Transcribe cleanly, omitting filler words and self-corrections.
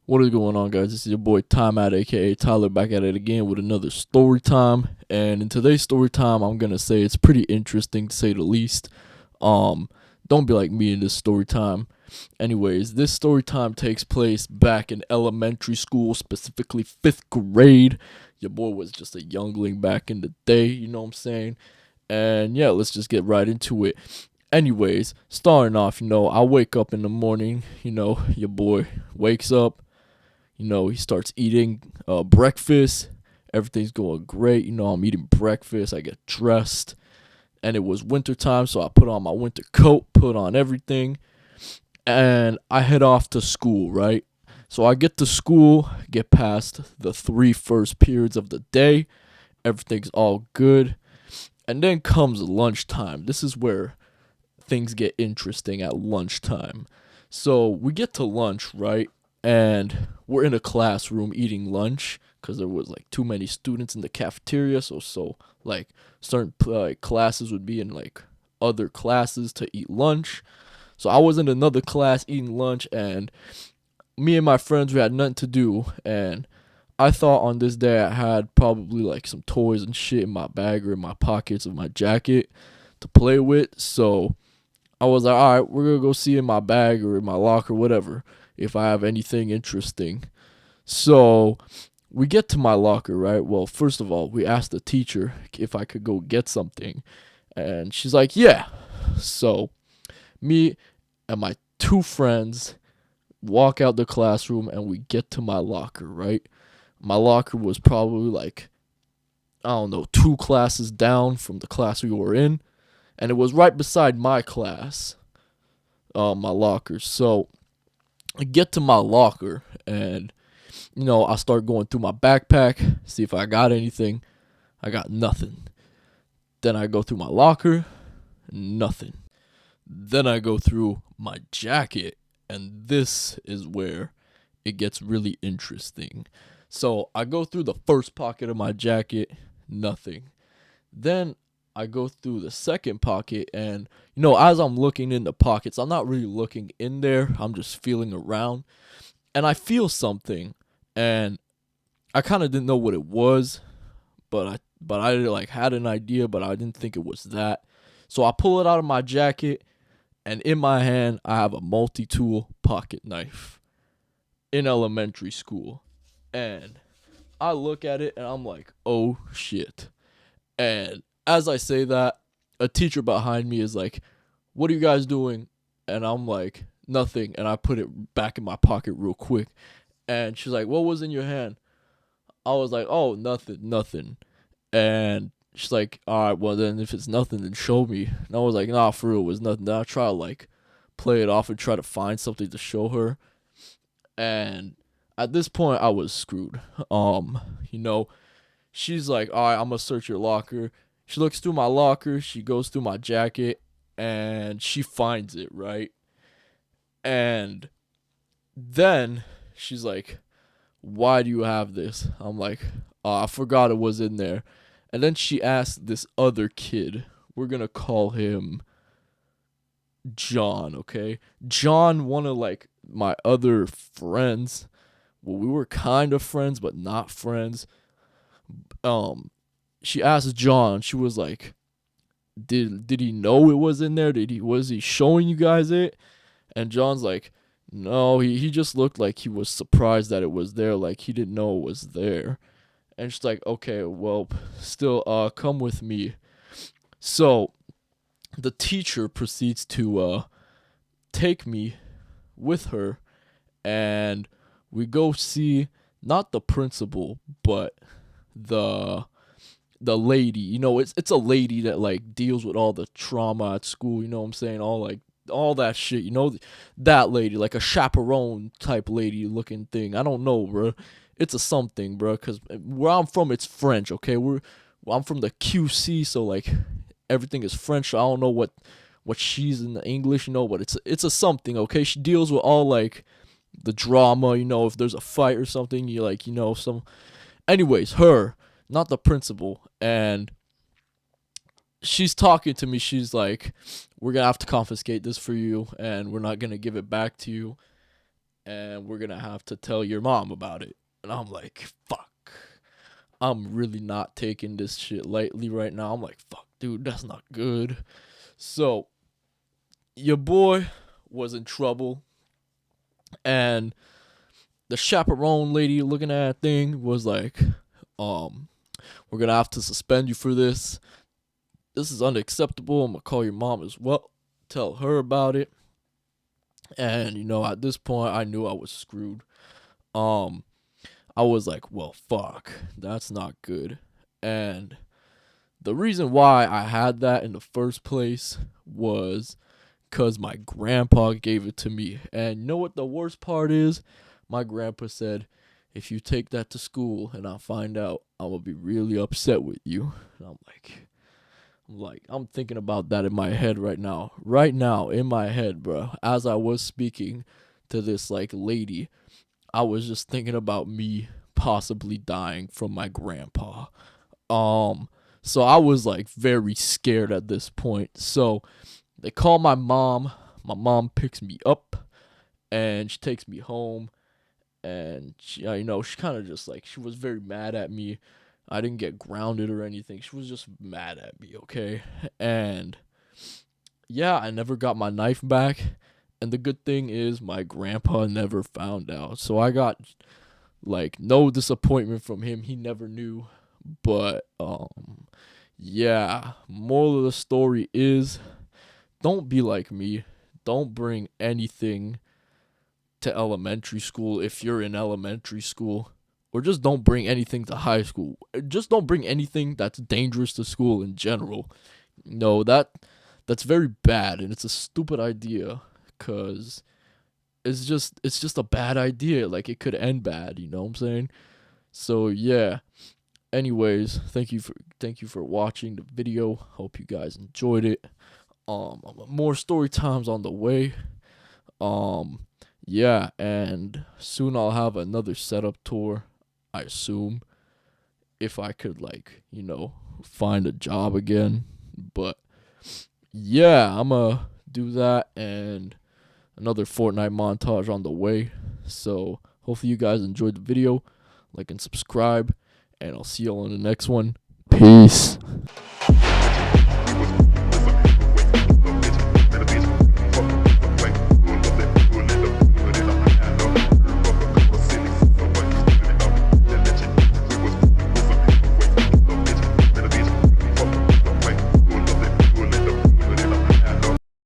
What is going on, guys? This is your boy Time Out, aka Tyler, back at it again with another story time. And in today's story time, I'm gonna say it's pretty interesting to say the least. Um, don't be like me in this story time. Anyways, this story time takes place back in elementary school, specifically fifth grade. Your boy was just a youngling back in the day, you know what I'm saying? And yeah, let's just get right into it. Anyways, starting off, I wake up in the morning, your boy wakes up, he starts eating breakfast. Everything's going great. I'm eating breakfast. I get dressed. And it was winter time, so I put on my winter coat, put on everything, and I head off to school, right? So I get to school, get past the three first periods of the day. Everything's all good. And then comes lunchtime. This is where things get interesting at lunchtime. So we get to lunch, right? And we're in a classroom eating lunch because there was like too many students in the cafeteria. So like certain classes would be in like other classes to eat lunch. So I was in another class eating lunch, and me and my friends, we had nothing to do, and I thought on this day I had probably like some toys and shit in my bag or in my pockets of my jacket to play with. So I was like, all right, we're gonna go see in my bag or in my locker, whatever, if I have anything interesting. So we get to my locker, right? Well, first of all, we asked the teacher if I could go get something, and she's like, yeah. So me and my two friends walk out the classroom and we get to my locker, right? My locker was probably like, I don't know, two classes down from the class we were in, and it was right beside my class, my locker. So I get to my locker and I start going through my backpack, see if I got anything. I got nothing. Then I go through my locker, nothing. Then I go through my jacket, and this is where it gets really interesting. So I go through the first pocket of my jacket, nothing. Then I go through the second pocket, and as I'm looking in the pockets, I'm not really looking in there. I'm just feeling around, and I feel something, and I kind of didn't know what it was, but I like had an idea, but I didn't think it was that. So I pull it out of my jacket, and in my hand I have a multi-tool pocket knife in elementary school, and I look at it and I'm like, oh shit. And as I say that, a teacher behind me is like, what are you guys doing? And I'm like, nothing. And I put it back in my pocket real quick. And she's like, what was in your hand? I was like, oh, nothing, nothing. And she's like, all right, well, then if it's nothing, then show me. And I was like, nah, for real, it was nothing. Then I try to like play it off and try to find something to show her. And at this point, I was screwed. You know, she's like, all right, I'm gonna search your locker. She looks through my locker, she goes through my jacket, and she finds it, right? And then she's like, why do you have this? I'm like, I forgot it was in there. And then she asked this other kid, we're gonna call him John, okay? John, one of like my other friends. Well, we were kind of friends, but not friends. Um, she asked John. She was like, "Did he know it was in there? Was he showing you guys it?" And John's like, "No, he just looked like he was surprised that it was there, like he didn't know it was there." And she's like, "Okay, well, still, come with me." So the teacher proceeds to take me with her, and we go see not the principal, but the the lady. It's a lady that like deals with all the trauma at school. You know what I'm saying? All that shit. That lady, like a chaperone type lady looking thing. I don't know, bro. It's a something, bro. Cause where I'm from, it's French. Okay, I'm from the QC, so like everything is French. So I don't know what she's in the English, but it's a something. Okay, she deals with all like the drama. If there's a fight or something, you like some. Anyways, her, not the principal, and she's talking to me. She's like, "We're gonna have to confiscate this for you, and we're not gonna give it back to you." and we're gonna have to tell your mom about it. And I'm like, fuck. I'm really not taking this shit lightly right now. I'm like, fuck, dude, that's not good. So, your boy was in trouble, and the chaperone lady looking at that thing was like, we're gonna have to suspend you for this. This is unacceptable. I'm gonna call your mom as well, tell her about it. And at this point, I knew I was screwed. Um, I was like, well, fuck, that's not good. And the reason why I had that in the first place was because my grandpa gave it to me. And you know what the worst part is? My grandpa said, if you take that to school and I find out, I'm going to be really upset with you. And I'm thinking about that in my head right now. Right now, in my head, bro. As I was speaking to this, lady, I was just thinking about me possibly dying from my grandpa. So I was, very scared at this point. So they call my mom. My mom picks me up, and she takes me home. And she kind of just, she was very mad at me. I didn't get grounded or anything. She was just mad at me, okay? And yeah, I never got my knife back. And the good thing is my grandpa never found out. So I got no disappointment from him. He never knew. But yeah, moral of the story is don't be like me. Don't bring anything to elementary school if you're in elementary school. Or just don't bring anything to high school. Just don't bring anything that's dangerous to school in general. No, that's very bad, and it's a stupid idea, cause it's just a bad idea. Like, it could end bad, you know what I'm saying? So yeah. Anyways, thank you for watching the video. Hope you guys enjoyed it. More story times on the way. Yeah, and soon I'll have another setup tour, I assume, if I could find a job again. But yeah, I'ma do that, and another Fortnite montage on the way. So hopefully you guys enjoyed the video. Like and subscribe, and I'll see you all in the next one. Peace.